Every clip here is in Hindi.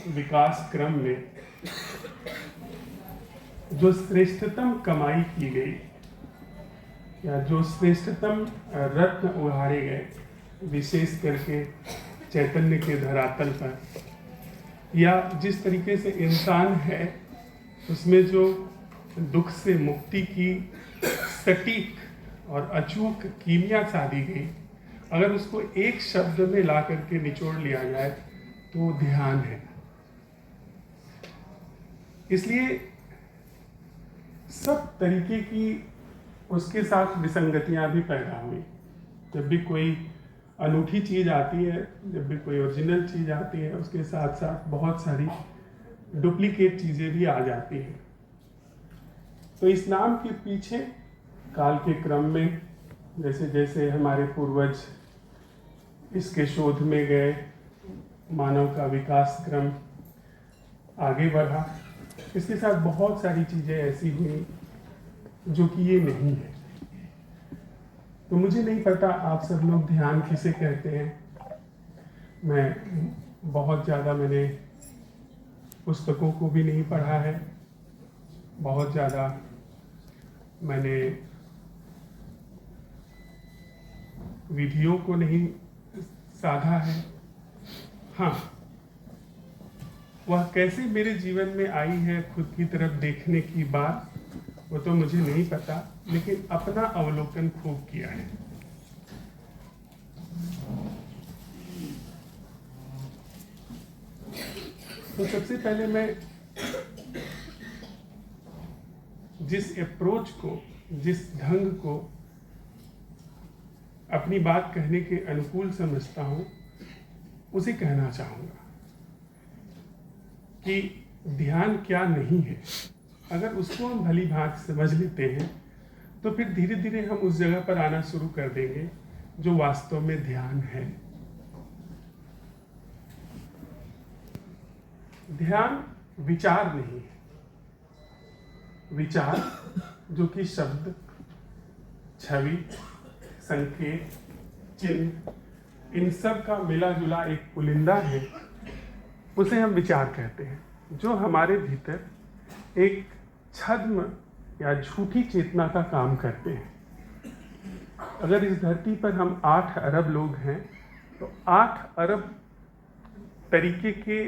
विकास क्रम में जो श्रेष्ठतम कमाई की गई या जो श्रेष्ठतम रत्न उघाड़े गए, विशेष करके चैतन्य के धरातल पर, या जिस तरीके से इंसान है उसमें जो दुख से मुक्ति की सटीक और अचूक कीमिया साधी गई, अगर उसको एक शब्द में ला करके निचोड़ लिया जाए तो वो ध्यान है। इसलिए सब तरीके की उसके साथ विसंगतियां भी पैदा हुई। जब भी कोई अनूठी चीज आती है, जब भी कोई ओरिजिनल चीज आती है, उसके साथ साथ बहुत सारी डुप्लीकेट चीजें भी आ जाती हैं। तो इस नाम के पीछे काल के क्रम में जैसे जैसे हमारे पूर्वज इसके शोध में गए, मानव का विकास क्रम आगे बढ़ा। इसके साथ बहुत सारी चीजें ऐसी हुई जो कि ये नहीं है। तो मुझे नहीं पता आप सब लोग ध्यान किसे कहते हैं। मैं बहुत ज़्यादा मैंने पुस्तकों को भी नहीं पढ़ा है, बहुत ज़्यादा मैंने विधियों को नहीं साधा है। हाँ, वह कैसे मेरे जीवन में आई है खुद की तरफ देखने की बात, वो तो मुझे नहीं पता, लेकिन अपना अवलोकन खूब किया है। तो सबसे पहले मैं जिस अप्रोच को, जिस ढंग को अपनी बात कहने के अनुकूल समझता हूं, उसे कहना चाहूंगा कि ध्यान क्या नहीं है। अगर उसको हम भली भांति समझ लेते हैं तो फिर धीरे धीरे हम उस जगह पर आना शुरू कर देंगे जो वास्तव में ध्यान है। ध्यान विचार नहीं है। विचार जो कि शब्द, छवि, संकेत, चिन्ह, इन सब का मिला जुला एक पुलिंदा है, उसे हम विचार कहते हैं, जो हमारे भीतर एक छद्म या झूठी चेतना का काम करते हैं। अगर इस धरती पर हम 8 अरब लोग हैं तो 8 अरब तरीके के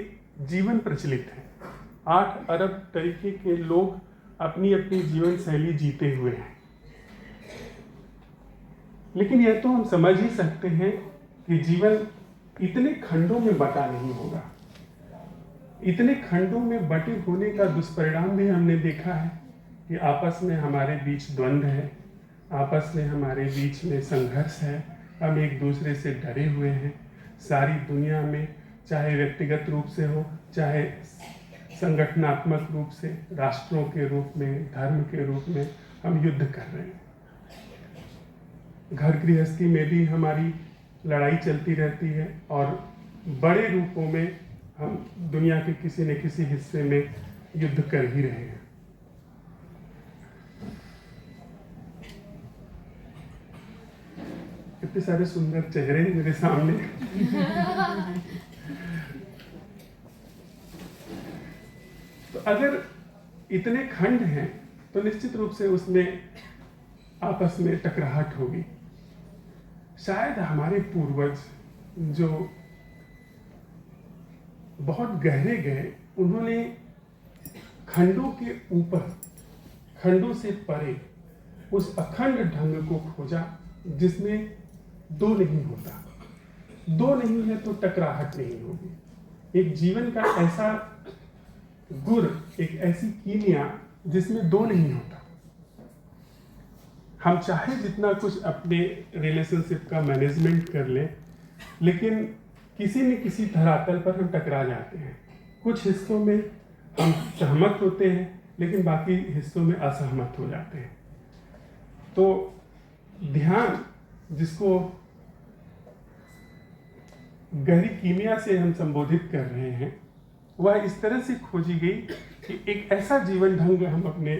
जीवन प्रचलित हैं। 8 अरब तरीके के लोग अपनी अपनी जीवन शैली जीते हुए हैं। लेकिन यह तो हम समझ ही सकते हैं कि जीवन इतने खंडों में बटा नहीं होगा। इतने खंडों में बटे होने का दुष्परिणाम भी हमने देखा है कि आपस में हमारे बीच द्वंद्व है, आपस में हमारे बीच में संघर्ष है, हम एक दूसरे से डरे हुए हैं। सारी दुनिया में, चाहे व्यक्तिगत रूप से हो, चाहे संगठनात्मक रूप से, राष्ट्रों के रूप में, धर्म के रूप में, हम युद्ध कर रहे हैं। घर गृहस्थी में भी हमारी लड़ाई चलती रहती है और बड़े रूपों में हम दुनिया के किसी न किसी हिस्से में युद्ध कर ही रहे हैं। कितने सारे सुंदर चेहरे मेरे सामने। तो अगर इतने खंड हैं तो निश्चित रूप से उसमें आपस में टकराहट होगी। शायद हमारे पूर्वज जो बहुत गहरे गए, उन्होंने खंडों के ऊपर, खंडों से परे उस अखंड ढंग को खोजा जिसमें दो नहीं होता। दो नहीं है तो टकराहट नहीं होगी। एक जीवन का ऐसा गुर, एक ऐसी कीमिया जिसमें दो नहीं होता। हम चाहे जितना कुछ अपने रिलेशनशिप का मैनेजमेंट कर लें, लेकिन किसी न किसी धरातल पर हम टकरा जाते हैं। कुछ हिस्सों में हम सहमत होते हैं, लेकिन बाकी हिस्सों में असहमत हो जाते हैं। तो ध्यान, जिसको गहरी कीमिया से हम संबोधित कर रहे हैं, वह इस तरह से खोजी गई कि एक ऐसा जीवन ढंग हम अपने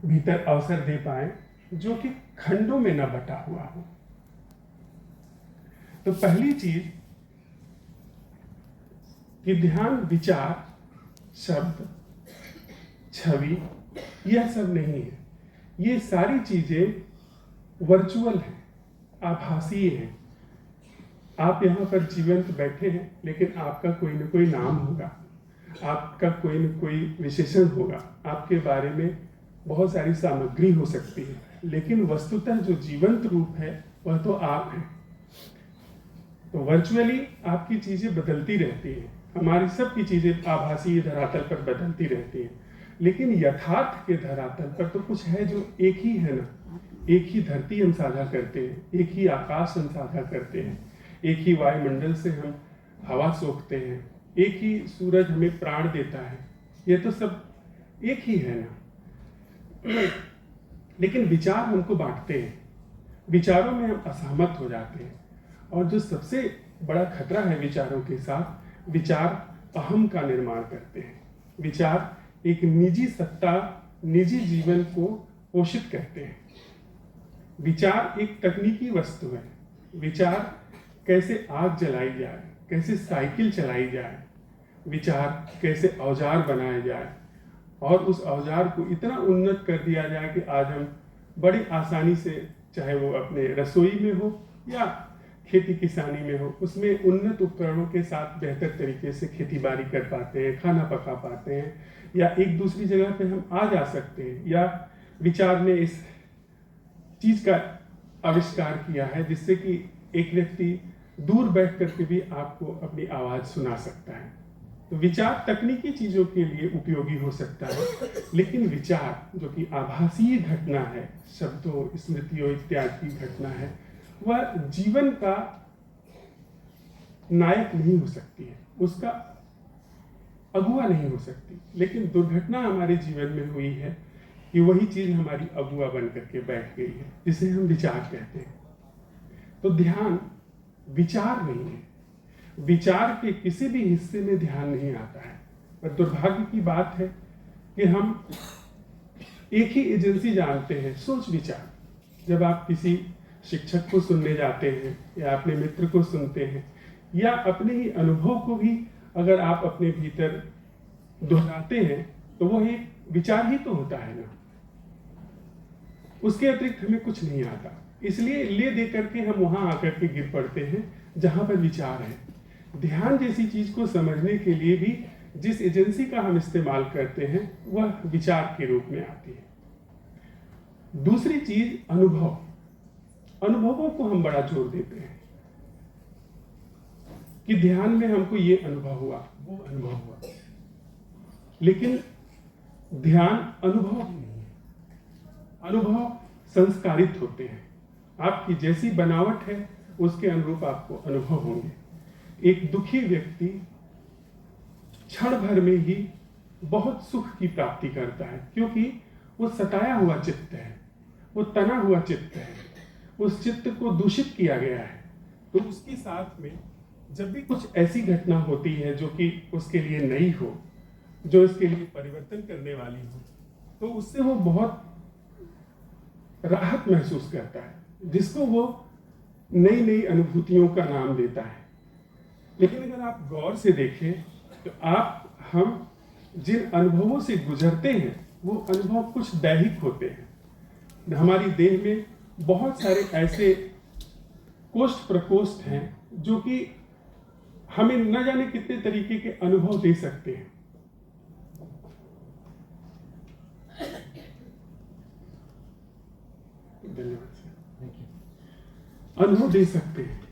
भीतर अवसर दे पाए जो कि खंडों में न बटा हुआ हो। तो पहली चीज कि ध्यान विचार, शब्द, छवि यह सब नहीं है। ये सारी चीजें वर्चुअल हैं, आभासी हैं। आप यहाँ पर जीवंत बैठे हैं, लेकिन आपका कोई न कोई नाम होगा, आपका कोई न कोई विशेषण होगा, आपके बारे में बहुत सारी सामग्री हो सकती है, लेकिन वस्तुतः जो जीवंत रूप है वह तो आप हैं। तो वर्चुअली आपकी चीजें बदलती रहती हैं, हमारी सबकी चीजें आभासी धरातल पर बदलती रहती हैं, लेकिन यथार्थ के धरातल पर तो कुछ है जो एक ही है ना। एक ही धरती हम साझा करते हैं, एक ही आकाश हम साझा करते हैं, एक ही वायुमंडल से हम हवा सोखते हैं, एक ही सूरज हमें प्राण देता है। ये तो सब एक ही है ना। लेकिन विचार हमको बांटते हैं, विचारों में हम असहमत हो जाते हैं। और जो सबसे बड़ा खतरा है विचारों के साथ, विचार अहम का निर्माण करते हैं। विचार एक निजी सत्ता, निजी जीवन को पोषित करते हैं। विचार एक तकनीकी वस्तु है। विचार कैसे आग जलाई जाए, कैसे साइकिल चलाई जाए, विचार कैसे औजार बनाया जाए और उस औजार को इतना उन्नत कर दिया जाए कि आज हम बड़ी आसानी से, चाहे वो अपने रसोई में हो या खेती किसानी में हो, उसमें उन्नत उपकरणों के साथ बेहतर तरीके से खेती बाड़ी कर पाते हैं, खाना पका पाते हैं, या एक दूसरी जगह पे हम आ जा सकते हैं। या विचार ने इस चीज का आविष्कार किया है जिससे कि एक व्यक्ति दूर बैठ करके भी आपको अपनी आवाज सुना सकता है। तो विचार तकनीकी चीजों के लिए उपयोगी हो सकता है, लेकिन विचार जो कि आभासी घटना है, शब्दों, स्मृतियों इत्यादि की घटना है, वह जीवन का नायक नहीं हो सकती है, उसका अगुआ नहीं हो सकती। लेकिन दुर्घटना हमारे जीवन में हुई है कि वही चीज हमारी अगुआ बन करके बैठ गई है, जिसे हम विचार कहते हैं। तो ध्यान विचार नहीं है, विचार के किसी भी हिस्से में ध्यान नहीं आता है। पर दुर्भाग्य की बात है कि हम एक ही एजेंसी जानते हैं, सोच विचार। जब आप किसी शिक्षक को सुनने जाते हैं या अपने मित्र को सुनते हैं या अपने ही अनुभव को भी अगर आप अपने भीतर दोहराते हैं, तो वो एक विचार ही तो होता है ना। उसके अतिरिक्त हमें कुछ नहीं आता, इसलिए ले दे करके हम वहां आकर के गिर पड़ते हैं जहां पर विचार है। ध्यान जैसी चीज को समझने के लिए भी जिस एजेंसी का हम इस्तेमाल करते हैं वह विचार के रूप में आती है। दूसरी चीज अनुभव। अनुभवों को हम बड़ा जोर देते हैं कि ध्यान में हमको ये अनुभव हुआ, वो अनुभव हुआ, लेकिन ध्यान अनुभव नहीं है। अनुभव संस्कारित होते हैं, आपकी जैसी बनावट है उसके अनुरूप आपको अनुभव होंगे। एक दुखी व्यक्ति क्षण भर में ही बहुत सुख की प्राप्ति करता है, क्योंकि वो सताया हुआ चित्त है, वो तना हुआ चित्त है, उस चित्त को दूषित किया गया है। तो उसके साथ में जब भी कुछ ऐसी घटना होती है जो कि उसके लिए नई हो, जो इसके लिए परिवर्तन करने वाली हो, तो उससे वो बहुत राहत महसूस करता है, जिसको वो नई नई अनुभूतियों का नाम देता है। लेकिन अगर आप गौर से देखें तो हम जिन अनुभवों से गुजरते हैं वो अनुभव कुछ दैहिक होते हैं। हमारी देह में बहुत सारे ऐसे कोष्ठ प्रकोष्ठ हैं जो कि हमें न जाने कितने तरीके के अनुभव दे सकते हैं। धन्यवाद सर। अनुभव दे सकते हैं।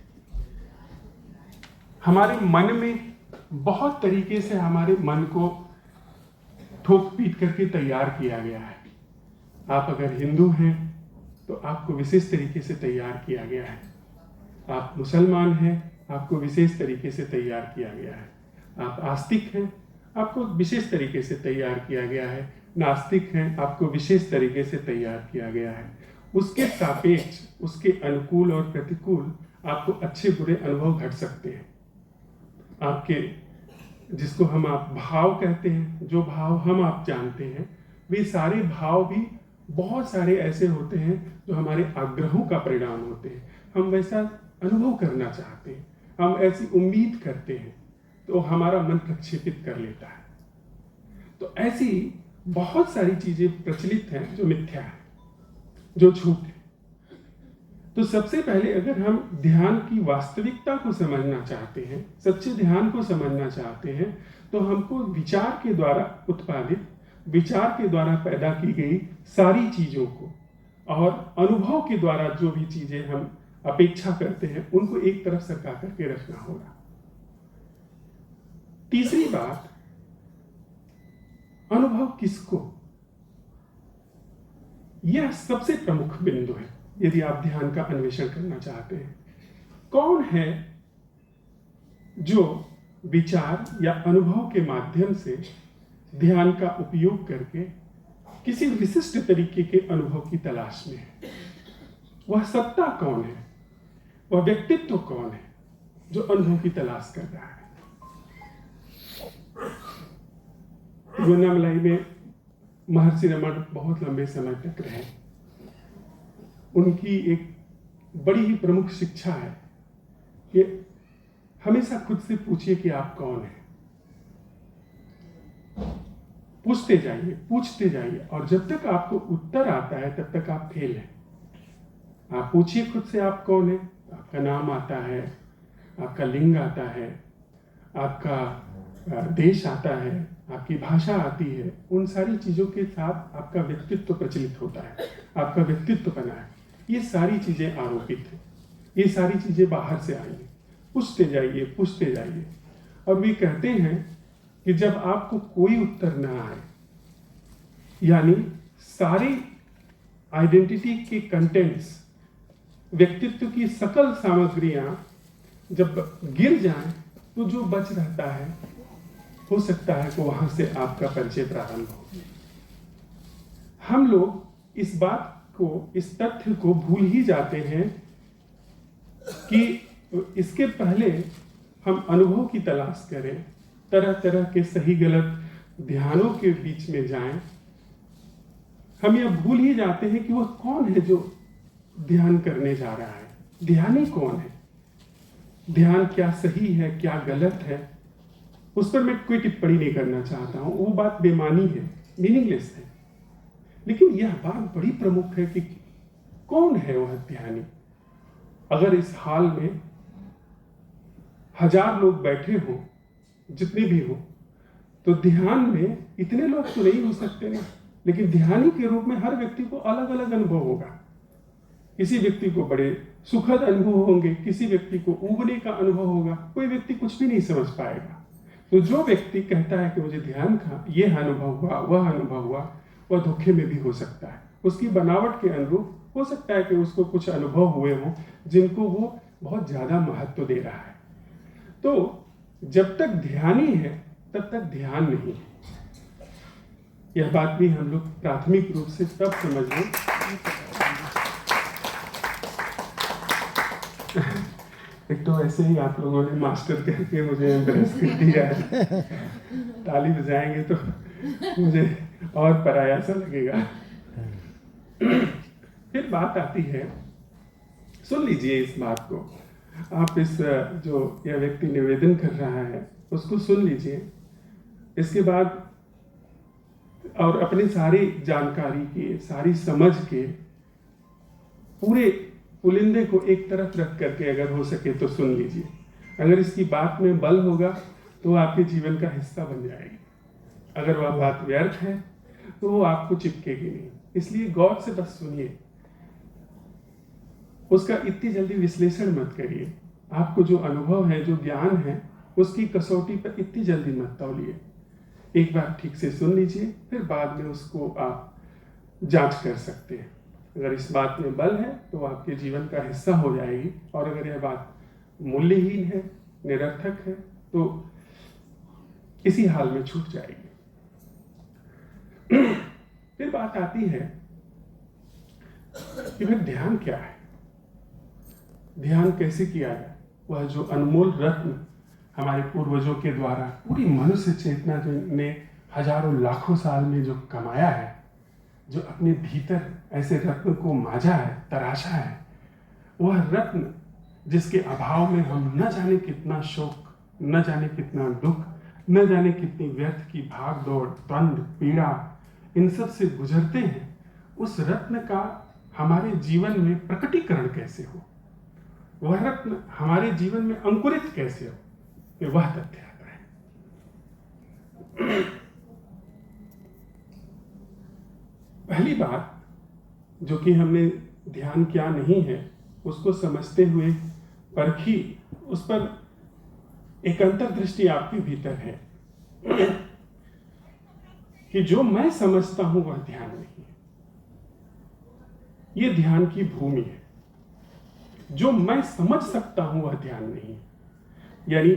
हमारे मन में बहुत तरीके से हमारे मन को ठोक पीट करके तैयार किया गया है। आप अगर हिंदू हैं तो आपको विशेष तरीके से तैयार किया गया है। आप मुसलमान हैं, आपको विशेष तरीके से तैयार किया गया है। आप आस्तिक हैं, आपको विशेष तरीके से तैयार किया गया है। नास्तिक हैं, आपको विशेष तरीके से तैयार किया गया है। उसके सापेक्ष, उसके अनुकूल और प्रतिकूल आपको अच्छे बुरे अनुभव घट सकते हैं। आपके जिसको हम आप भाव कहते हैं, जो भाव हम आप जानते हैं, वे सारे भाव भी बहुत सारे ऐसे होते हैं जो हमारे आग्रहों का परिणाम होते हैं। हम वैसा अनुभव करना चाहते हैं, हम ऐसी उम्मीद करते हैं। तो तो हमारा मन प्रक्षेपित कर लेता है। तो ऐसी बहुत सारी चीजें प्रचलित हैं जो मिथ्या है, जो झूठ है। तो सबसे पहले अगर हम ध्यान की वास्तविकता को समझना चाहते हैं, सच्चे ध्यान को समझना चाहते हैं, तो हमको विचार के द्वारा उत्पादित, विचार के द्वारा पैदा की गई सारी चीजों को और अनुभव के द्वारा जो भी चीजें हम अपेक्षा करते हैं उनको एक तरफ सरका करके रखना होगा। तीसरी बात, अनुभव किसको, यह सबसे प्रमुख बिंदु है यदि आप ध्यान का अन्वेषण करना चाहते हैं। कौन है जो विचार या अनुभव के माध्यम से ध्यान का उपयोग करके किसी विशिष्ट तरीके के अनुभव की तलाश में है? वह सत्ता कौन है, वह व्यक्तित्व कौन है जो अनुभव की तलाश कर रहा है? तिरुवन्नामलाई में महर्षि रमण बहुत लंबे समय तक रहे। उनकी एक बड़ी ही प्रमुख शिक्षा है कि हमेशा खुद से पूछिए कि आप कौन हैं। पूछते जाइए, पूछते जाइए, और जब तक आपको उत्तर आता है तब तक आप फेल हैं। आप पूछिए खुद से आप कौन हैं, आपका नाम आता है, आपका लिंग आता है, आपका देश आता है, आपकी भाषा आती है। उन सारी चीजों के साथ आपका व्यक्तित्व प्रचलित होता है, आपका व्यक्तित्व बना है। ये सारी चीजें आरोपित हैं, ये सारी चीजें बाहर से आई हैं। पूछते जाइए, पूछते जाइए। और वे कहते हैं कि जब आपको कोई उत्तर ना आए, यानी सारी आइडेंटिटी के कंटेंट्स, व्यक्तित्व की सकल सामग्रियां जब गिर जाएं, तो जो बच रहता है हो सकता है कि वहां से आपका परिचय प्रारंभ हो। हम लोग इस बात को, इस तथ्य को भूल ही जाते हैं कि इसके पहले हम अनुभव की तलाश करें, तरह तरह के सही गलत ध्यानों के बीच में जाएं। हम यह भूल ही जाते हैं कि वह कौन है जो ध्यान करने जा रहा है, ध्यानी कौन है, ध्यान क्या सही है, क्या गलत है, उस पर मैं कोई टिप्पणी नहीं करना चाहता हूं। वो बात बेमानी है, मीनिंगलेस है। लेकिन यह बात बड़ी प्रमुख है कि कौन है वह ध्यानी। अगर इस हाल में 1000 लोग बैठे हों, जितने भी हो, तो ध्यान में इतने लोग तो नहीं हो सकते ना, लेकिन ध्यानी के रूप में हर व्यक्ति को अलग अलग अनुभव होगा। किसी व्यक्ति को बड़े सुखद अनुभव होंगे, किसी व्यक्ति को उबने का अनुभव होगा, कोई व्यक्ति कुछ भी नहीं समझ पाएगा। तो जो व्यक्ति कहता है कि मुझे ध्यान का यह अनुभव हुआ, वह अनुभव हुआ, वह धोखे में भी हो सकता है। उसकी बनावट के अनुरूप हो सकता है कि उसको कुछ अनुभव हुए हों जिनको वो बहुत ज्यादा महत्व दे रहा है। तो जब तक ध्यानी है तब तक ध्यान नहीं है। यह बात भी हम लोग प्राथमिक रूप से तब समझ लें। एक तो ऐसे ही आप लोगों ने मास्टर करके मुझे एम्ब्रेस कर दिया है, ताली बजाएंगे तो मुझे और पराया सा लगेगा। फिर बात आती है, सुन लीजिए इस बात को, आप इस जो यह व्यक्ति निवेदन कर रहा है उसको सुन लीजिए। इसके बाद और अपनी सारी जानकारी की, सारी समझ के पूरे पुलिंदे को एक तरफ रख करके अगर हो सके तो सुन लीजिए। अगर इसकी बात में बल होगा तो आपके जीवन का हिस्सा बन जाएगी। अगर वह बात व्यर्थ है तो वो आपको चिपकेगी नहीं। इसलिए गौर से बस सुनिए, उसका इतनी जल्दी विश्लेषण मत करिए। आपको जो अनुभव है, जो ज्ञान है, उसकी कसौटी पर इतनी जल्दी मत तौलिए। एक बार ठीक से सुन लीजिए, फिर बाद में उसको आप जांच कर सकते हैं। अगर इस बात में बल है तो आपके जीवन का हिस्सा हो जाएगी, और अगर यह बात मूल्यहीन है, निरर्थक है, तो इसी हाल में छूट जाएगी। फिर बात आती है कि फिर ध्यान क्या है, ध्यान कैसे किया जाए। वह जो अनमोल रत्न हमारे पूर्वजों के द्वारा पूरी मनुष्य चेतना ने हजारों लाखों साल में जो कमाया है, जो अपने भीतर ऐसे रत्न को माजा है, तराशा है, वह रत्न जिसके अभाव में हम न जाने कितना शोक न जाने कितना दुख, न जाने कितनी व्यर्थ की भाग दौड़, द्वंद, पीड़ा, इन सब से गुजरते हैं, उस रत्न का हमारे जीवन में प्रकटीकरण कैसे हो, वह रत्न हमारे जीवन में अंकुरित कैसे हो, कि वह तथ्य आता है। पहली बात जो कि हमने ध्यान क्या नहीं है उसको समझते हुए परखी, उस पर एक अंतर्दृष्टि आपके भीतर है कि जो मैं समझता हूं वह ध्यान नहीं है, यह ध्यान की भूमि है। जो मैं समझ सकता हूं वह ध्यान नहीं है, यानी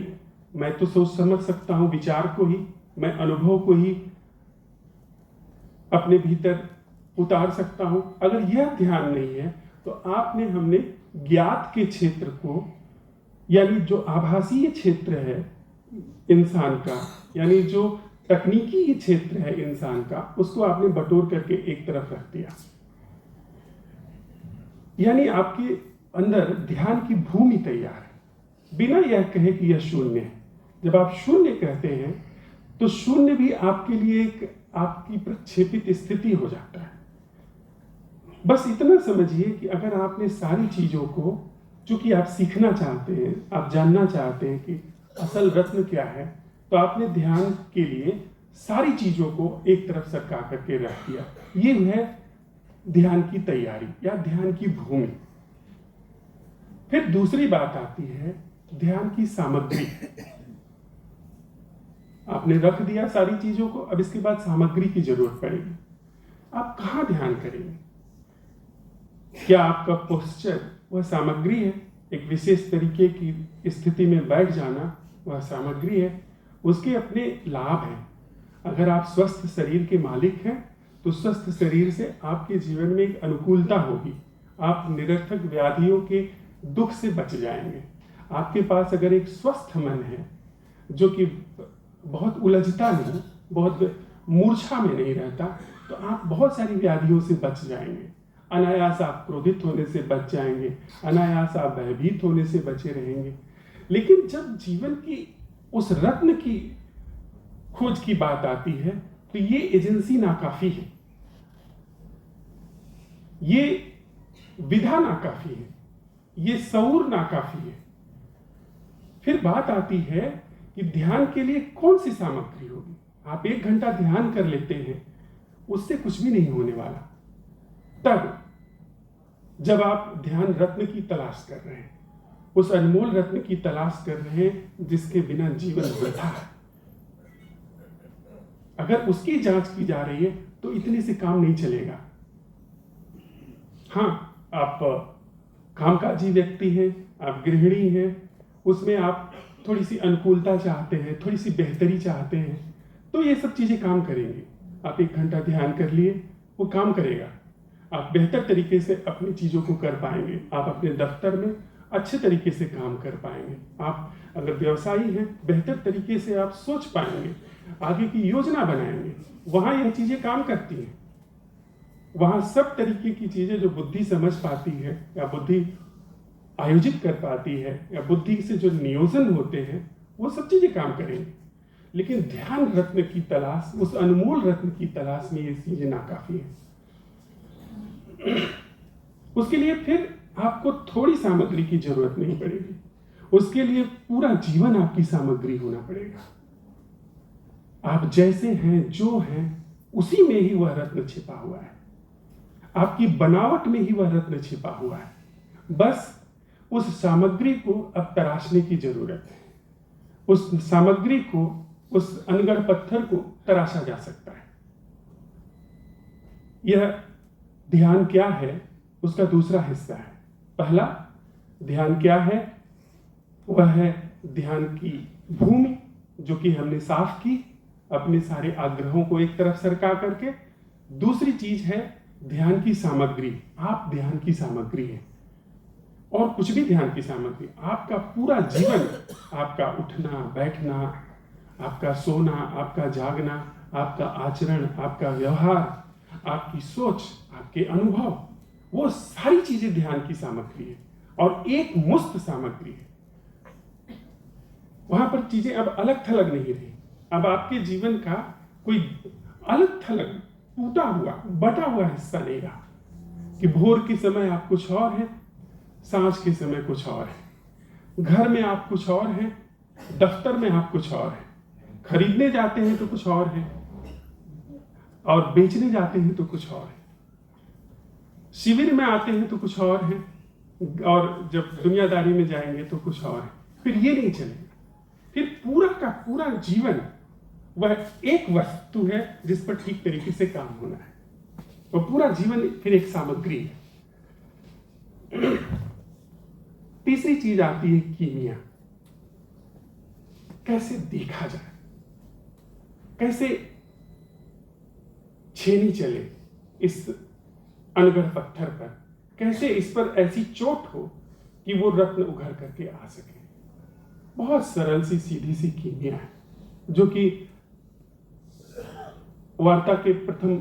मैं तो सोच समझ सकता हूं विचार को ही, मैं अनुभव को ही अपने भीतर उतार सकता हूं। अगर यह ध्यान नहीं है तो हमने ज्ञात के क्षेत्र को, यानी जो आभासीय क्षेत्र है इंसान का, यानी जो तकनीकी क्षेत्र है इंसान का, उसको आपने बटोर करके एक तरफ रख दिया। यानी आपके अंदर ध्यान की भूमि तैयार है, बिना यह कहे कि यह शून्य है। जब आप शून्य कहते हैं तो शून्य भी आपके लिए एक आपकी प्रक्षेपित स्थिति हो जाता है। बस इतना समझिए कि अगर आपने सारी चीजों को, जो कि आप सीखना चाहते हैं, आप जानना चाहते हैं कि असल रत्न क्या है, तो आपने ध्यान के लिए सारी चीजों को एक तरफ सरका करके रख दिया। ये है ध्यान की तैयारी या ध्यान की भूमि। फिर दूसरी बात आती है ध्यान की सामग्री। आपने रख दिया सारी चीजों को, अब इसके बाद सामग्री की जरूरत पड़ेगी। आप कहां ध्यान करेंगे? क्या आपका पोस्चर वह सामग्री है? एक विशेष तरीके की स्थिति में बैठ जाना वह सामग्री है। उसके अपने लाभ हैं। अगर आप स्वस्थ शरीर के मालिक हैं तो स्वस्थ शरीर से आपके जीवन में एक अनुकूलता होगी। आप निरर्थक व्याधियों के दुख से बच जाएंगे। आपके पास अगर एक स्वस्थ मन है जो कि बहुत उलझता नहीं, बहुत मूर्छा में नहीं रहता, तो आप बहुत सारी व्याधियों से बच जाएंगे। अनायास आप क्रोधित होने से बच जाएंगे, अनायास आप भयभीत होने से बचे रहेंगे। लेकिन जब जीवन की उस रत्न की खोज की बात आती है तो ये एजेंसी नाकाफी है, ये विधा नाकाफी है, ये शऊर नाकाफी है। फिर बात आती है कि ध्यान के लिए कौन सी सामग्री होगी। आप 1 घंटा ध्यान कर लेते हैं, उससे कुछ भी नहीं होने वाला। तब जब आप ध्यान रत्न की तलाश कर रहे हैं, उस अनमोल रत्न की तलाश कर रहे हैं जिसके बिना जीवन वृथा है, अगर उसकी जांच की जा रही है तो इतने से काम नहीं चलेगा। हाँ, आप कामकाजी व्यक्ति हैं, आप गृहिणी हैं, उसमें आप थोड़ी सी अनुकूलता चाहते हैं, थोड़ी सी बेहतरी चाहते हैं, तो ये सब चीजें काम करेंगी। आप 1 घंटा ध्यान कर लिए, वो काम करेगा। आप बेहतर तरीके से अपनी चीजों को कर पाएंगे। आप अपने दफ्तर में अच्छे तरीके से काम कर पाएंगे। आप अगर व्यवसायी हैं, बेहतर तरीके से आप सोच पाएंगे, आगे की योजना बनाएंगे। वहां यह चीजें काम करती हैं। वहां सब तरीके की चीजें जो बुद्धि समझ पाती है या बुद्धि आयोजित कर पाती है या बुद्धि से जो नियोजन होते हैं, वो सब चीजें काम करेंगी। लेकिन ध्यान रत्न की तलाश, उस अनमोल रत्न की तलाश में ये चीजें नाकाफी है। उसके लिए फिर आपको थोड़ी सामग्री की जरूरत नहीं पड़ेगी, उसके लिए पूरा जीवन आपकी सामग्री होना पड़ेगा। आप जैसे हैं, जो हैं, उसी में ही वह रत्न छिपा हुआ है। आपकी बनावट में ही वह रत्न छिपा हुआ है। बस उस सामग्री को अब तराशने की जरूरत है। उस सामग्री को, उस अनगढ़ पत्थर को तराशा जा सकता है। यह ध्यान क्या है उसका दूसरा हिस्सा है। पहला ध्यान क्या है? वह है ध्यान की भूमि, जो कि हमने साफ की अपने सारे आग्रहों को एक तरफ सरका करके। दूसरी चीज है ध्यान की सामग्री। आप ध्यान की सामग्री है, और कुछ भी ध्यान की सामग्री। आपका पूरा जीवन, आपका उठना बैठना, आपका सोना, आपका जागना, आपका आचरण, आपका व्यवहार, आपकी सोच, आपके अनुभव, वो सारी चीजें ध्यान की सामग्री है और एक मुस्त सामग्री है। वहां पर चीजें अब अलग थलग नहीं रही। अब आपके जीवन का कोई अलग थलग टूटा हुआ बटा हुआ हिस्सा नहीं रहा कि भोर के समय आप कुछ और हैं, सांझ के समय कुछ और है, घर में आप कुछ और हैं, दफ्तर में आप कुछ और हैं, खरीदने जाते हैं तो कुछ और है, और बेचने जाते हैं तो कुछ और है, शिविर में आते हैं तो कुछ और है, और जब दुनियादारी में जाएंगे तो कुछ और है। फिर ये नहीं चलेगा। फिर पूरा का पूरा जीवन वह एक वस्तु है जिस पर ठीक तरीके से काम होना है, और पूरा जीवन फिर एक सामग्री है। तीसरी चीज आती है कीमिया। कैसे देखा जाए, कैसे छेनी चले इस अनगढ़ पत्थर पर, कैसे इस पर ऐसी चोट हो कि वो रत्न उभर करके आ सके। बहुत सरल सी सीधी सी कीमिया है जो कि वार्ता के प्रथम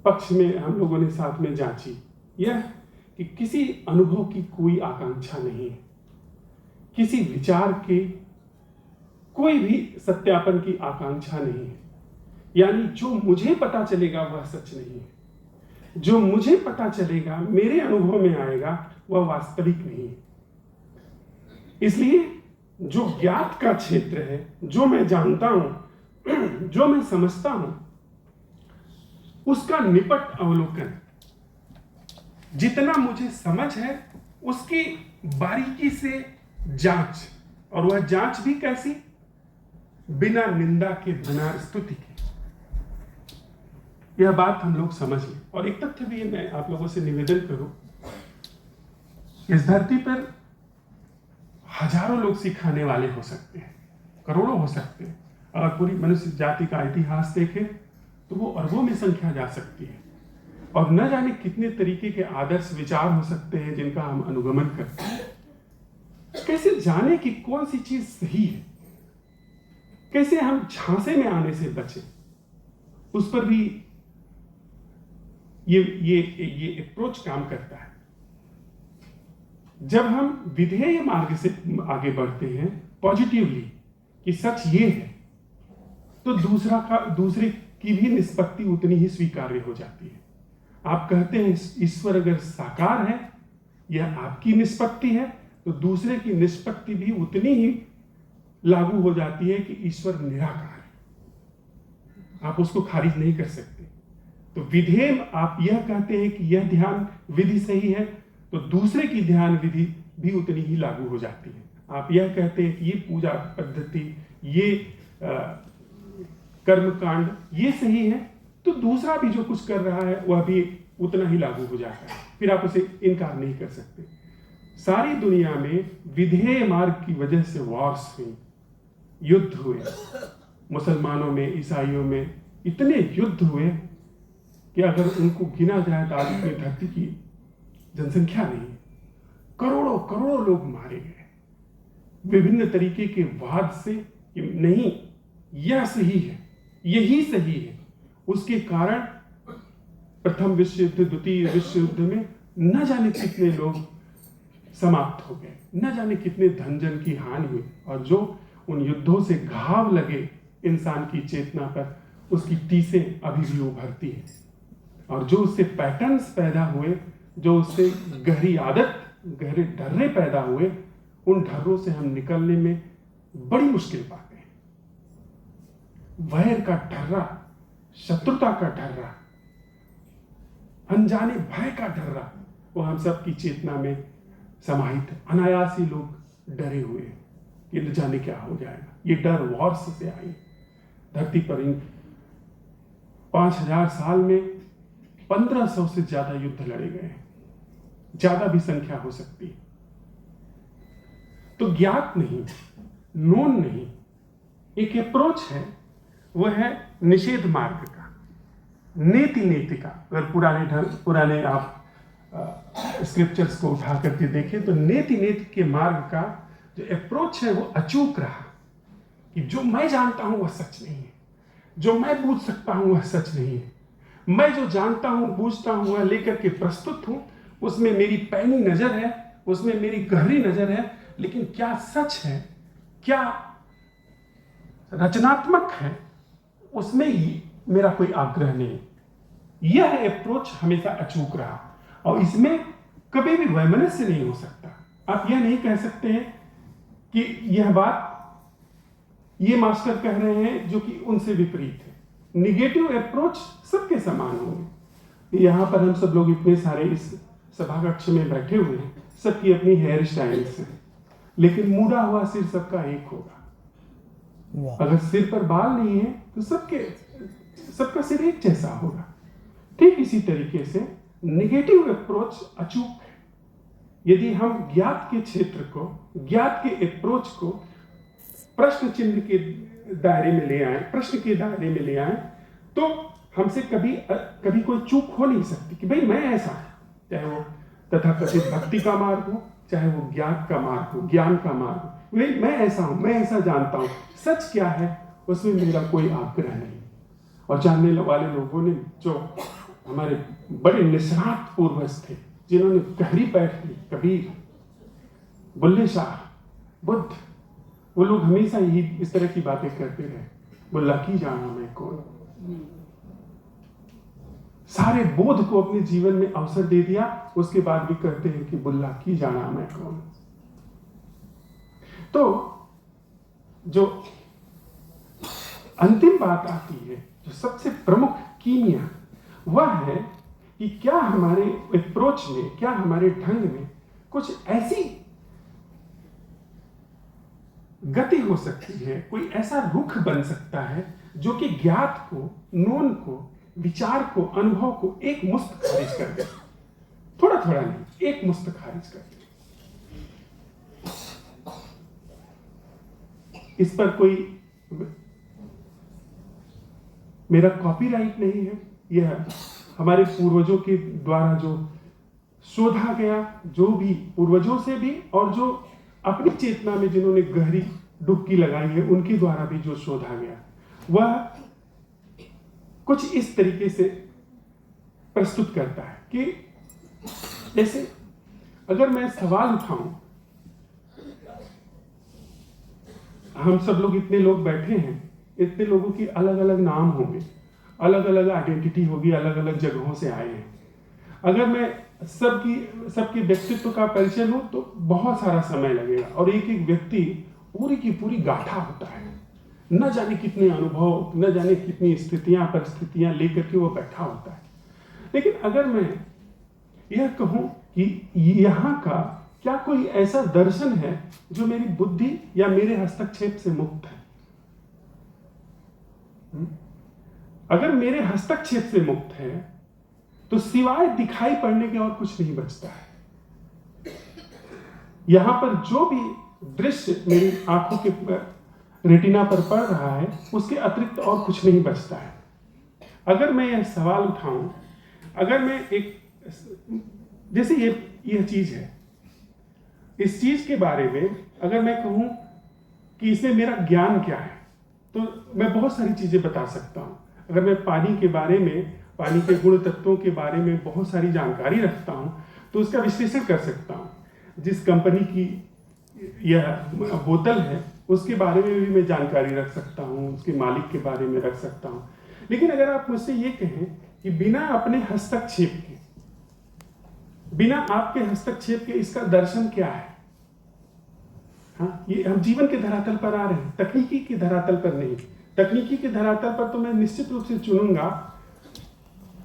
पक्ष में हम लोगों ने साथ में जांची। यह कि किसी अनुभव की कोई आकांक्षा नहीं है, किसी विचार के कोई भी सत्यापन की आकांक्षा नहीं है। यानी जो मुझे पता चलेगा वह सच नहीं है, जो मुझे पता चलेगा मेरे अनुभव में आएगा वह वास्तविक नहीं है। इसलिए जो ज्ञात का क्षेत्र है, जो मैं जानता हूं, जो मैं समझता हूं, उसका निपट अवलोकन, जितना मुझे समझ है उसकी बारीकी से जांच, और वह जांच भी कैसी, बिना निंदा के, बिना स्तुति के। यह बात हम लोग समझ लें। और एक तथ्य भी मैं आप लोगों से निवेदन करूं, इस धरती पर हजारों लोग सिखाने वाले हो सकते हैं, करोड़ों हो सकते हैं। अगर पूरी मनुष्य जाति का इतिहास देखें तो वो अरबों में संख्या जा सकती है, और न जाने कितने तरीके के आदर्श विचार हो सकते हैं जिनका हम अनुगमन करते हैं। कैसे जाने कि कौन सी चीज सही है, कैसे हम झांसे में आने से बचें, उस पर भी ये अप्रोच काम करता है। जब हम विधेय मार्ग से आगे बढ़ते हैं पॉजिटिवली कि सच ये है, तो दूसरे की भी निष्पत्ति उतनी ही स्वीकार्य हो जाती है। आप कहते हैं ईश्वर अगर साकार है, यह आपकी निष्पत्ति है, तो दूसरे की निष्पत्ति भी उतनी ही लागू हो जाती है कि ईश्वर निराकार है। आप उसको खारिज नहीं कर सकते। तो विधेय, आप यह कहते हैं कि यह ध्यान विधि सही है, तो दूसरे की ध्यान विधि भी उतनी ही लागू हो जाती है। आप यह कहते हैं कि ये पूजा पद्धति, ये कर्म कांड ये सही है, तो दूसरा भी जो कुछ कर रहा है वह भी उतना ही लागू हो जाता है। फिर आप उसे इनकार नहीं कर सकते। सारी दुनिया में विधेय मार्ग की वजह से वॉर्स हुई, युद्ध हुए। मुसलमानों में, ईसाइयों में इतने युद्ध हुए कि अगर उनको गिना जाए तो आज की धरती की जनसंख्या नहीं, करोड़ों करोड़ों लोग मारे गए विभिन्न तरीके के वाद से कि नहीं यह सही है, यही सही है। उसके कारण प्रथम विश्व युद्ध, द्वितीय विश्व युद्ध में न जाने कितने लोग समाप्त हो गए, न जाने कितने धन जन की हानि हुई, और जो उन युद्धों से घाव लगे इंसान की चेतना पर, उसकी टीसें अभी भी उभरती हैं। और जो उससे पैटर्न्स पैदा हुए, जो उससे गहरी आदत, गहरे ढर्रे पैदा हुए, उन ढर्रों से हम निकलने में बड़ी मुश्किल पाते हैं। वैर का ढर्रा, शत्रुता का ढर्रा, अनजाने भय का ढर्रा, वो हम सब की चेतना में समाहित है। अनायास ही लोग डरे हुए हैं कि न जाने क्या हो जाएगा। ये डर वॉर्स से आई। धरती पर इन 5000 साल में 1500 से ज्यादा युद्ध लड़े गए हैं, ज्यादा भी संख्या हो सकती है। तो ज्ञात नहीं, नोन नहीं, एक अप्रोच है, वह है निषेध मार्ग का, नेति नेति का। अगर पुराने आप स्क्रिप्चर्स को उठा करके देखें तो नेति नेति के मार्ग का जो अप्रोच है वो अचूक रहा कि जो मैं जानता हूं वह सच नहीं है, जो मैं बूझ सकता हूं वह सच नहीं है, मैं जो जानता हूं बूझता हूं वह लेकर के प्रस्तुत हूं, उसमें मेरी पैनी नजर है, उसमें मेरी गहरी नजर है, लेकिन क्या सच है क्या रचनात्मक है, उसमें मेरा कोई आग्रह नहीं। यह अप्रोच हमेशा अचूक रहा और इसमें कभी भी वैमनस्य नहीं हो सकता। आप यह नहीं कह सकते हैं कि यह बात ये मास्टर कह रहे हैं जो कि उनसे विपरीत है। निगेटिव अप्रोच सबके समान होंगे। यहाँ पर हम सब लोग इतने सारे इस सभा कक्ष में बैठे हुए हैं, सबकी अपनी हेयर स्टाइल्स हैं, लेकिन मुड़ा हुआ सिर सबका एक होगा। अगर सिर पर बाल नहीं है तो सबका सिर एक जैसा होगा। ठीक इसी तरीके से निगेटिव अप्रोच अचूक है। यदि हम ज्ञात के क्षेत्र को, ज्ञात के अप्रोच को प्रश्न चिन्ह के दायरे में ले आए, प्रश्न के दायरे में ले आए, तो हमसे कभी कोई चूक हो नहीं सकती कि भाई मैं ऐसा, चाहे वो तथाकथित भक्ति का मार्ग हो, चाहे वो ज्ञात का मार्ग हो, ज्ञान का मार्ग हो, भाई मैं ऐसा हूं, मैं ऐसा जानता हूं। सच क्या है उसमें मेरा कोई आग्रह नहीं। और जानने वाले लोगों ने, जो हमारे बड़े निष्णात पूर्वज थे, जिन्होंने गहरी बैठ ली, कबीर, बुल्ले शाह, बुद्ध, वो लोग हमेशा यही इस तरह की बातें करते रहे। बुल्ला की जाना मैं कौन। सारे बोध को अपने जीवन में अवसर दे दिया, उसके बाद भी कहते हैं कि बुल्ला की जाना मैं कौन। तो जो अंतिम बात आती है, जो सबसे प्रमुख कीमिया, वह है कि क्या हमारे अप्रोच में, क्या हमारे ढंग में कुछ ऐसी गति हो सकती है, कोई ऐसा रुख बन सकता है जो कि ज्ञात को, नोन को, विचार को, अनुभव को एक मुश्त खारिज कर दे। थोड़ा थोड़ा नहीं, एक मुश्त खारिज कर दे। इस पर कोई मेरा कॉपीराइट नहीं है। यह हमारे पूर्वजों के द्वारा जो शोधा गया, जो भी पूर्वजों से भी और जो अपनी चेतना में जिन्होंने गहरी डुबकी लगाई है, उनके द्वारा भी जो शोधा गया, वह कुछ इस तरीके से प्रस्तुत करता है कि जैसे अगर मैं सवाल उठाऊं, हम सब लोग इतने लोग बैठे हैं, इतने लोगों की अलग अलग नाम होंगे, अलग अलग आइडेंटिटी होगी, अलग अलग जगहों से आए हैं। अगर मैं सबके व्यक्तित्व का परिचय लूं तो बहुत सारा समय लगेगा, और एक एक व्यक्ति पूरी की पूरी गाथा होता है। न जाने कितने अनुभव, न जाने कितनी स्थितियां, परिस्थितियां लेकर के वो बैठा होता है। लेकिन अगर मैं यह कहूं कि यहाँ का क्या कोई ऐसा दर्शन है जो मेरी बुद्धि या मेरे हस्तक्षेप से मुक्त है? अगर मेरे हस्तक्षेप से मुक्त है तो सिवाय दिखाई पड़ने के और कुछ नहीं बचता है। यहां पर जो भी दृश्य मेरी आंखों के रेटिना पर पड़ रहा है, उसके अतिरिक्त और कुछ नहीं बचता है। अगर मैं यह सवाल उठाऊं, अगर मैं एक, जैसे यह चीज है, इस चीज के बारे में अगर मैं कहूं कि इसमें मेरा ज्ञान क्या है, तो मैं बहुत सारी चीजें बता सकता हूं। अगर मैं पानी के बारे में, पानी के गुण तत्वों के बारे में बहुत सारी जानकारी रखता हूं, तो उसका विश्लेषण कर सकता हूं। जिस कंपनी की यह बोतल है, उसके बारे में भी मैं जानकारी रख सकता हूं, उसके मालिक के बारे में रख सकता हूं। लेकिन अगर आप मुझसे ये कहें कि बिना अपने हस्तक्षेप के, बिना आपके हस्तक्षेप के इसका दर्शन क्या है? हाँ, ये हम जीवन के धरातल पर आ रहे हैं, तकनीकी के धरातल पर नहीं। तकनीकी के धरातल पर तो मैं निश्चित रूप से चुनूंगा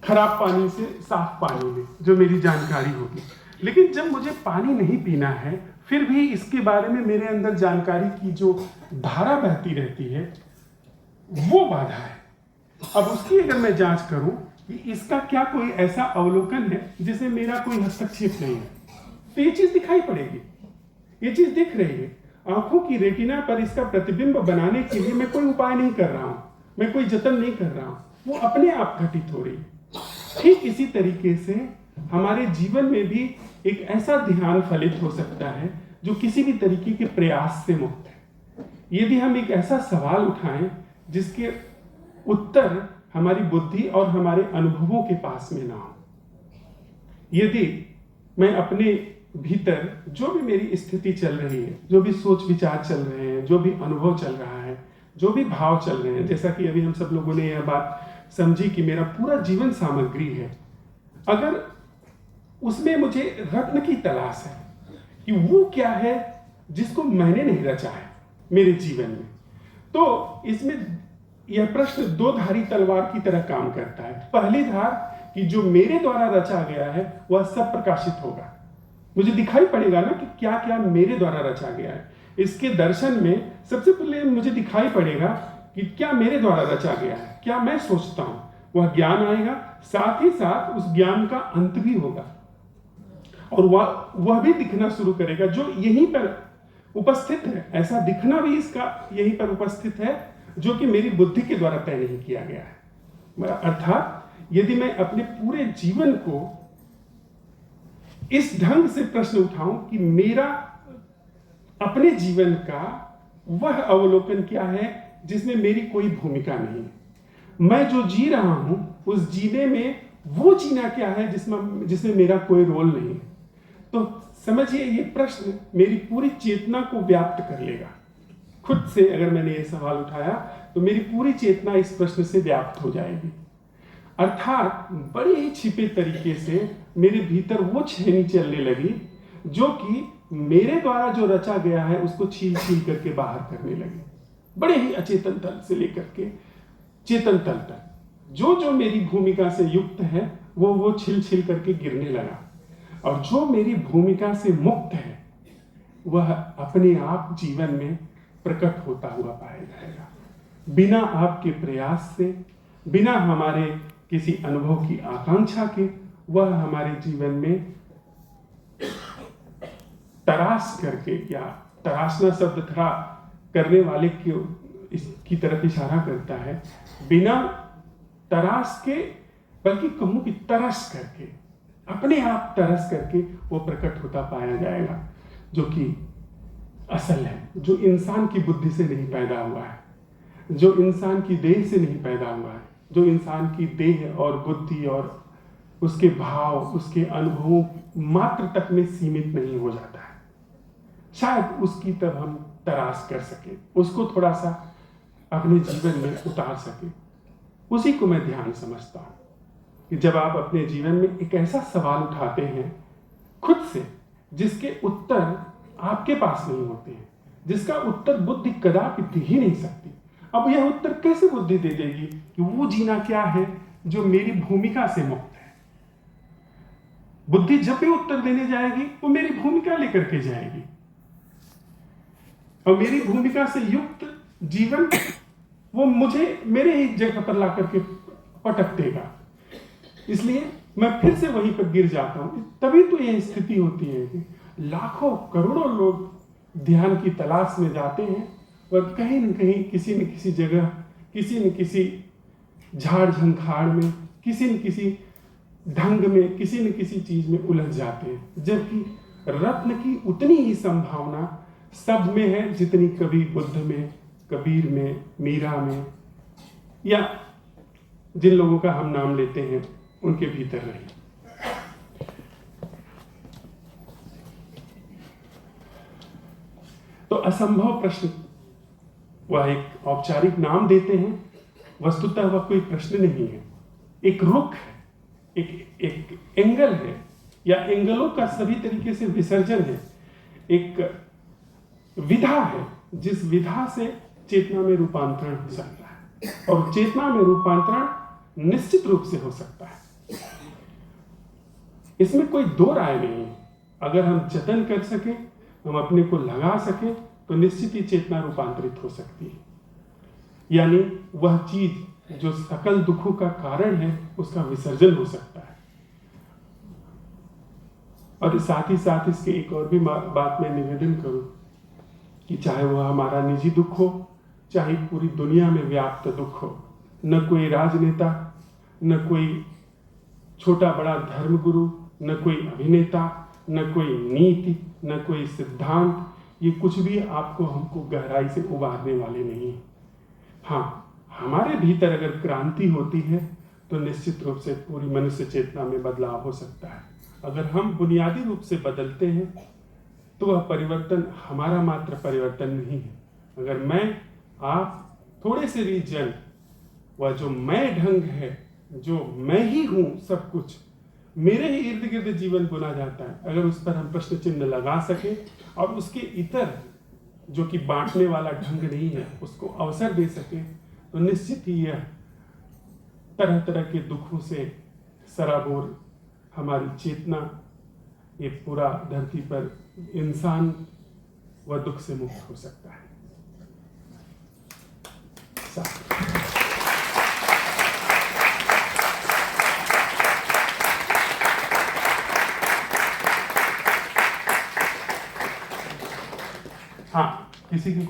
खराब पानी से साफ पानी में, जो मेरी जानकारी होगी। लेकिन जब मुझे पानी नहीं पीना है, फिर भी इसके बारे में मेरे अंदर जानकारी की जो धारा बहती रहती है, वो बाधा है। अब उसकी अगर मैं जांच करूं कि इसका क्या कोई ऐसा अवलोकन है जिसमें मेरा कोई हस्तक्षेप नहीं है, तो ये चीज दिखाई पड़ेगी, ये चीज दिख रही है। आंखों की रेटिना पर इसका प्रतिबिंब बनाने के लिए मैं कोई उपाय नहीं कर रहा हूं, मैं कोई जतन नहीं कर रहा हूं, वो अपने आप घटित हो रही है। ठीक इसी तरीके से हमारे जीवन में भी एक ऐसा ध्यान फलित हो सकता है जो किसी भी तरीके के प्रयास से मुक्त है। यदि हम एक ऐसा सवाल उठाएं जिसके उत्तर हमारी बुद्धि और हमारे अनुभवों के पास में ना हो, यदि मैं अपने भीतर जो भी मेरी स्थिति चल रही है, जो भी सोच विचार चल रहे हैं, जो भी अनुभव चल रहा है, जो भी भाव चल रहे हैं, जैसा कि अभी हम सब लोगों ने यह बात समझी कि मेरा पूरा जीवन सामग्री है, अगर उसमें मुझे रत्न की तलाश है कि वो क्या है जिसको मैंने नहीं रचा है मेरे जीवन में, तो इसमें यह प्रश्न दो धारी तलवार की तरह काम करता है। पहली धार कि जो मेरे द्वारा रचा गया है वह सब प्रकाशित होगा, मुझे दिखाई पड़ेगा ना कि क्या क्या मेरे द्वारा रचा गया है। इसके दर्शन में सबसे पहले मुझे दिखाई पड़ेगा कि क्या मेरे द्वारा रचा गया है, क्या मैं सोचता हूं, वह ज्ञान आएगा। साथ ही साथ उस ज्ञान का अंत भी होगा और वह भी दिखना शुरू करेगा जो यहीं पर उपस्थित है। ऐसा दिखना भी इसका यहीं पर उपस्थित है जो कि मेरी बुद्धि के द्वारा तय नहीं किया गया है। अर्थात यदि मैं अपने पूरे जीवन को इस ढंग से प्रश्न उठाऊं कि मेरा अपने जीवन का वह अवलोकन क्या है जिसमें मेरी कोई भूमिका नहीं है, मैं जो जी रहा हूं उस जीने में वो जीना क्या है जिसमें मेरा कोई रोल नहीं है, तो समझिए ये प्रश्न मेरी पूरी चेतना को व्याप्त कर लेगा। खुद से अगर मैंने ये सवाल उठाया तो मेरी पूरी चेतना इस प्रश्न से व्याप्त हो जाएगी। अर्थात बड़े ही छिपे तरीके से मेरे भीतर वो छेनी चलने लगी जो कि मेरे द्वारा जो रचा गया है उसको छील छील करके बाहर करने लगी। बड़े ही अचेतन तल से लेकर के चेतन तल तक जो जो मेरी भूमिका से युक्त है वो छिल छिल करके गिरने लगा, और जो मेरी भूमिका से मुक्त है वह अपने आप जीवन में प्रकट होता हुआ पाया जाएगा, बिना आपके प्रयास से, बिना हमारे किसी अनुभव की आकांक्षा के। वह हमारे जीवन में तराश करके, या तराशना शब्द थोड़ा करने वाले की तरफ इशारा करता है, बिना तराश के बल्कि कहूं कि तरस करके, अपने आप तरस करके वो प्रकट होता पाया जाएगा, जो कि असल है, जो इंसान की बुद्धि से नहीं पैदा हुआ है, जो इंसान की देह से नहीं पैदा हुआ है, जो इंसान की देह और बुद्धि और उसके भाव, उसके अनुभवों मात्र तक में सीमित नहीं हो जाता है। शायद उसकी तरफ हम तराश कर सके, उसको थोड़ा सा अपने जीवन में उतार सके। उसी को मैं ध्यान समझता हूं कि जब आप अपने जीवन में एक ऐसा सवाल उठाते हैं खुद से जिसके उत्तर आपके पास नहीं होते हैं, जिसका उत्तर बुद्धि कदापि दे ही नहीं सकती। अब यह उत्तर कैसे बुद्धि दे देगी कि वो जीना क्या है जो मेरी भूमिका से मुक्त है। बुद्धि जब भी उत्तर देने जाएगी वो मेरी भूमिका लेकर के जाएगी, और मेरी भूमिका से युक्त जीवन वो मुझे मेरे ही जगह पर ला करके पटक देगा। इसलिए मैं फिर से वहीं पर गिर जाता हूं। तभी तो यह स्थिति होती है कि लाखों करोड़ों लोग ध्यान की तलाश में जाते हैं और कहीं न कहीं किसी न किसी जगह, किसी न किसी झाड़ झंखाड़ में, किसी न किसी ढंग में, किसी न किसी चीज में उलझ जाते हैं, जबकि रत्न की उतनी ही संभावना सब में है जितनी कभी बुद्ध में, कबीर में, मीरा में, या जिन लोगों का हम नाम लेते हैं उनके भीतर रही। तो असंभव प्रश्न वह एक औपचारिक नाम देते हैं, वस्तुतः वह कोई प्रश्न नहीं है, एक रुख है, एक एंगल है, या एंगलों का सभी तरीके से विसर्जन है, एक विधा है जिस विधा से चेतना में रूपांतरण हो सकता है, और चेतना में रूपांतरण निश्चित रूप से हो सकता है। इसमें कोई दो राय नहीं है। अगर हम जतन कर सके, हम अपने को लगा सके, तो निश्चित ही चेतना रूपांतरित हो सकती है, यानी वह चीज जो सकल दुखों का कारण है उसका विसर्जन हो सकता है। और साथ ही साथ इसके एक और भी बात मैं निवेदन करूं कि चाहे वह हमारा निजी दुख हो, चाहे पूरी दुनिया में व्याप्त दुख हो, न कोई राजनेता, न कोई छोटा बड़ा धर्मगुरु, न कोई अभिनेता, न कोई नीति, न कोई सिद्धांत, ये कुछ भी आपको हमको गहराई से उबारने वाले नहीं है। हाँ, हमारे भीतर अगर क्रांति होती है तो निश्चित रूप से पूरी मनुष्य चेतना में बदलाव हो सकता है। अगर हम बुनियादी रूप से बदलते हैं तो वह परिवर्तन हमारा मात्र परिवर्तन नहीं है। अगर मैं आप थोड़े से रीजन, वह जो मैं ढंग है, जो मैं ही हूं सब कुछ, मेरे ही इर्द गिर्द जीवन बुना जाता है, अगर उस पर हम प्रश्न चिन्ह लगा सके और उसके इतर जो कि बांटने वाला ढंग नहीं है उसको अवसर दे सके, तो निश्चित ही यह तरह तरह के दुखों से सराबोर हमारी चेतना, ये पूरा धरती पर इंसान वह दुख से मुक्त हो सकता है। हाँ, किसी की